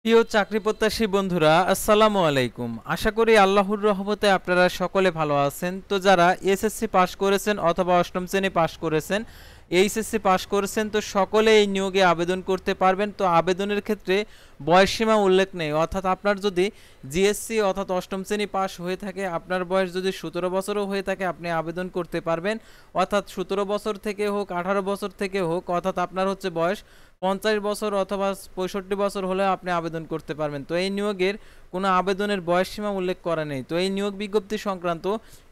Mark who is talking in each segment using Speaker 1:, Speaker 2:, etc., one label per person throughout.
Speaker 1: প্রিয় চাকরি প্রত্যাশী বন্ধুরা, আসসালামু আলাইকুম। আশা করি আল্লাহর রহমতে আপনারা সকলে ভালো আছেন। তো যারা এসএসসি পাস করেছেন অথবা অষ্টম শ্রেণী পাস করেছেন, এইচএসসি পাস করেছেন, তো সকলে এই নিয়োগে আবেদন করতে পারবেন। তো আবেদনের ক্ষেত্রে বয়সসীমা উল্লেখ নেই, অর্থাৎ আপনার যদি জিএসসি অর্থাৎ অষ্টম শ্রেণী পাস হয়ে থাকে, আপনার বয়স যদি 17 বছরও হয়ে থাকে, আপনি আবেদন করতে পারবেন। অর্থাৎ 17 বছর থেকে হোক, 18 বছর থেকে হোক, অর্থাৎ আপনার হচ্ছে বয়স 50 বছর অথবা 65 বছর হলে আপনি আবেদন করতে পারবেন। তো এই নিয়োগের কোনো আবেদনের বয়সসীমা উল্লেখ করা নেই। তো এই নিয়োগ বিজ্ঞপ্তি সংক্রান্ত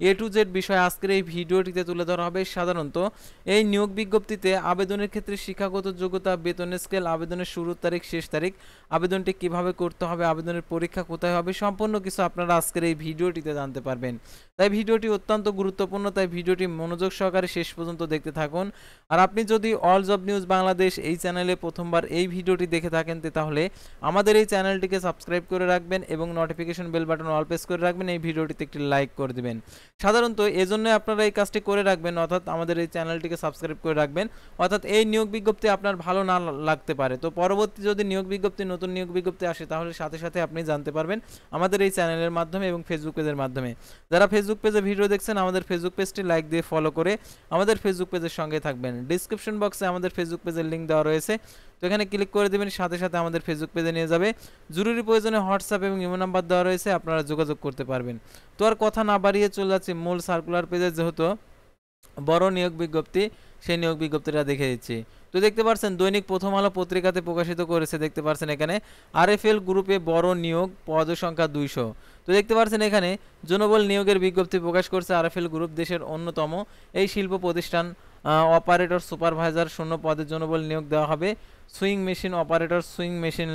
Speaker 1: A to Z বিষয় আজকের এই ভিডিওটিতে তুলে ধরা হবে। সাধারণত এই নিয়োগ বিজ্ঞপ্তিতে আবেদনের ক্ষেত্রে শিক্ষাগত যোগ্যতা, বেতন স্কেল, আবেদনের শুরুর তারিখ, শেষ তারিখ, আবেদনটি কিভাবে করতে হবে, আবেদনের পরীক্ষা কোথায় হবে, সম্পূর্ণ কিছু আপনারা আজকের এই ভিডিওটিতে জানতে পারবেন। তাই ভিডিওটি অত্যন্ত গুরুত্বপূর্ণ, তাই ভিডিওটি মনোযোগ সহকারে শেষ পর্যন্ত দেখতে থাকুন। আর আপনি যদি অল জব নিউজ বাংলাদেশ এই চ্যানেলে প্রথমবার এই ভিডিওটি দেখে থাকেন, তাহলে আমাদের এই চ্যানেলটিকে সাবস্ক্রাইব করে রাখবেন এবং notification bell button all press করে রাখবেন। এই ভিডিওটিতে একটি লাইক করে দিবেন। সাধারণত এজন্য আপনারা এই কাজটি করে রাখবেন, অর্থাৎ আমাদের এই চ্যানেলটিকে সাবস্ক্রাইব করে রাখবেন, অর্থাৎ এই নিয়োগ বিজ্ঞপ্তি আপনার ভালো না লাগতে পারে। তো পরবর্তী যদি নিয়োগ বিজ্ঞপ্তি, নতুন নিয়োগ বিজ্ঞপ্তি আসে, তাহলে সাথে সাথে আপনি জানতে পারবেন আমাদের এই চ্যানেলের মাধ্যমে এবং ফেসবুক পেজের মাধ্যমে। যারা ফেসবুক পেজে ভিডিও দেখছেন, আমাদের ফেসবুক পেজটি লাইক দিয়ে ফলো করে আমাদের ফেসবুক পেজের সঙ্গে থাকবেন। ডিসক্রিপশন বক্সে আমাদের ফেসবুক পেজের লিঙ্ক দেওয়া রয়েছে, তো এখানে ক্লিক করে দেবেন, সাথে সাথে আমাদের ফেসবুক পেজে নিয়ে যাবে। জরুরি প্রয়োজনে হোয়াটসঅ্যাপ এবং ইমো নাম্বার দেওয়া রয়েছে, আপনারা যোগাযোগ করতে পারবেন। তো আর কথা না বাড়িয়ে চলে যাচ্ছি মূল সার্কুলার পেজে, যেহেতু বড় নিয়োগ বিজ্ঞপ্তি, সেই নিয়োগ বিজ্ঞপ্তিটা দেখে দিচ্ছি। তো দেখতে পাচ্ছেন দৈনিক প্রথম আলো পত্রিকাতে প্রকাশিত করেছে। দেখতে পাচ্ছেন এখানে আরএফএল গ্রুপে বড় নিয়োগ, পদ সংখ্যা 200। তো দেখতে পাচ্ছেন এখানে জনবল নিয়োগের বিজ্ঞপ্তি প্রকাশ করছে আরএফএল গ্রুপ, দেশের অন্যতম এই শিল্প প্রতিষ্ঠান। অপারেটর সুপারভাইজার শূন্য পদের জনবল নিয়োগ দেওয়া হবে। Sewing machine operator, sewing machine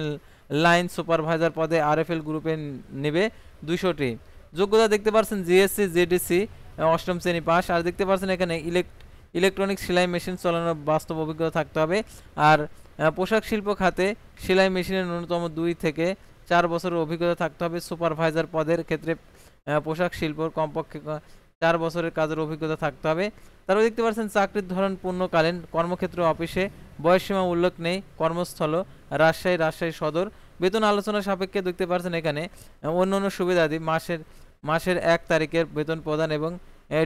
Speaker 1: line supervisor পদে আরএফএল গ্রুপে নেবে 200টি। যোগ্যতা দেখতে পাচ্ছেন জিএসসি, জেডিসি, অষ্টম শ্রেণী পাস। আর দেখতে পাচ্ছেন এখানে ইলেকট্রনিক সেলাই মেশিন চালানোর বাস্তব অভিজ্ঞতা থাকতে হবে। আর পোশাক শিল্প খাতে সেলাই মেশিনের ন্যূনতম 2 থেকে 4 বছরের অভিজ্ঞতা থাকতে হবে। সুপারভাইজার পদের ক্ষেত্রে পোশাক শিল্পর কমপক্ষে 4 বছরের কাজের অভিজ্ঞতা থাকতে হবে। তারপর দেখতে পাচ্ছেন চাকরির ধরন পূর্ণকালীন, কর্মক্ষেত্র অফিসে, বয়সসীমা উল্লেখ নেই, কর্মস্থল রাজশাহী সদর। বেতন আলোচনা সাপেক্ষে দেখতে পাচ্ছেন এখানে অন্যান্য সুবিধাদি মাসের 1 তারিখের বেতন প্রদান এবং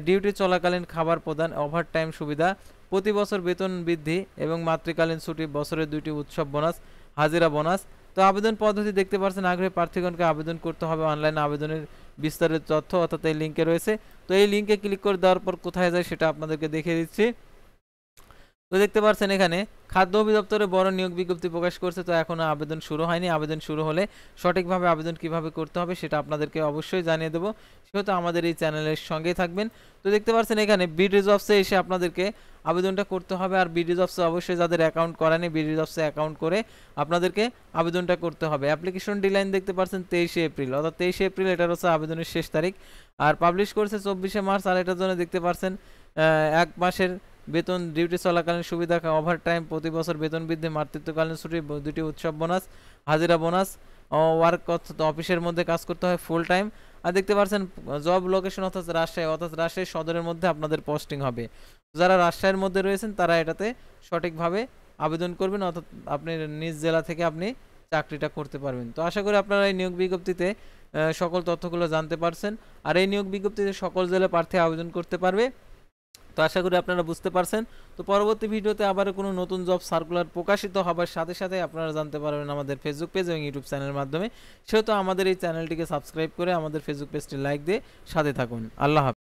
Speaker 1: ডিউটি চলাকালীন খাবার প্রদান, ওভারটাইম সুবিধা, প্রতি বছর বেতন বৃদ্ধি এবং মাতৃকালীন ছুটি, বছরের 2টি উৎসব বোনাস, হাজিরা বোনাস। তো আবেদন পদ্ধতি দেখতে পাচ্ছেন আগ্রহী প্রার্থীগণকে আবেদন করতে হবে। অনলাইনে আবেদনের বিস্তারিত তথ্য অর্থাৎ এই লিঙ্কে রয়েছে। তো এই লিঙ্কে ক্লিক করে দেওয়ার পর কোথায় যায় সেটা আপনাদেরকে দেখিয়ে দিচ্ছি। তো দেখতে পাচ্ছেন এখানে খাদ্য অধিদপ্তরে বড় নিয়োগ বিজ্ঞপ্তি প্রকাশ করছে। তো এখনো আবেদন শুরু হয়নি। আবেদন শুরু হলে সঠিকভাবে আবেদন কিভাবে করতে হবে সেটা আপনাদেরকে অবশ্যই জানিয়ে দেবো, সেহেতু আমাদের এই চ্যানেলের সঙ্গেই থাকবেন। তো দেখতে পাচ্ছেন এখানে বিডি জবসে এসে আপনাদেরকে আবেদনটা করতে হবে। আর বিডি জবসে অবশ্যই যাদের অ্যাকাউন্ট করা নেই, বিডি জবসে অ্যাকাউন্ট করে আপনাদেরকে আবেদনটা করতে হবে। অ্যাপ্লিকেশন ডেডলাইন দেখতে পাচ্ছেন 23 এপ্রিল, অর্থাৎ 23 এপ্রিল এটা হচ্ছে আবেদনের শেষ তারিখ। আর পাবলিশ করেছে 24 মার্চ। আর এটার জন্য দেখতে পাচ্ছেন 1 মাসের বেতন, ডিউটি চলাকালীন সুবিধা, ওভারটাইম, প্রতি বছর বেতন বৃদ্ধি, মাতৃত্বকালীন ছুটি, 2টি উৎসব বোনাস, হাজিরা বোনাস, ওয়ার্ক অফিসের মধ্যে কাজ করতে হয় ফুল টাইম। আর দেখতে পাচ্ছেন জব লোকেশন অর্থাৎ রাজশাহী সদরের মধ্যে আপনাদের পোস্টিং হবে। যারা রাজশাহীর মধ্যে রয়েছেন তারা এটাতে সঠিকভাবে আবেদন করবেন, অর্থাৎ আপনি নিজ জেলা থেকে আপনি চাকরিটা করতে পারবেন। তো আশা করি আপনারা এই নিয়োগ বিজ্ঞপ্তিতে সকল তথ্যগুলো জানতে পারছেন। আর এই নিয়োগ বিজ্ঞপ্তিতে সকল জেলা প্রার্থী আবেদন করতে পারবে। তো আশা করি আপনারা বুঝতে পারছেন। তো পরবর্তী ভিডিওতে আবার কোনো নতুন জব সার্কুলার প্রকাশিত হবার সাথে সাথে আপনারা জানতে পারবেন আমাদের ফেসবুক পেজ এবং ইউটিউব চ্যানেলের মাধ্যমে। সেহেতু আমাদের এই চ্যানেলটিকে সাবস্ক্রাইব করে আমাদের ফেসবুক পেজটি লাইক দিয়ে সাথে থাকুন। আল্লাহ হাফেজ।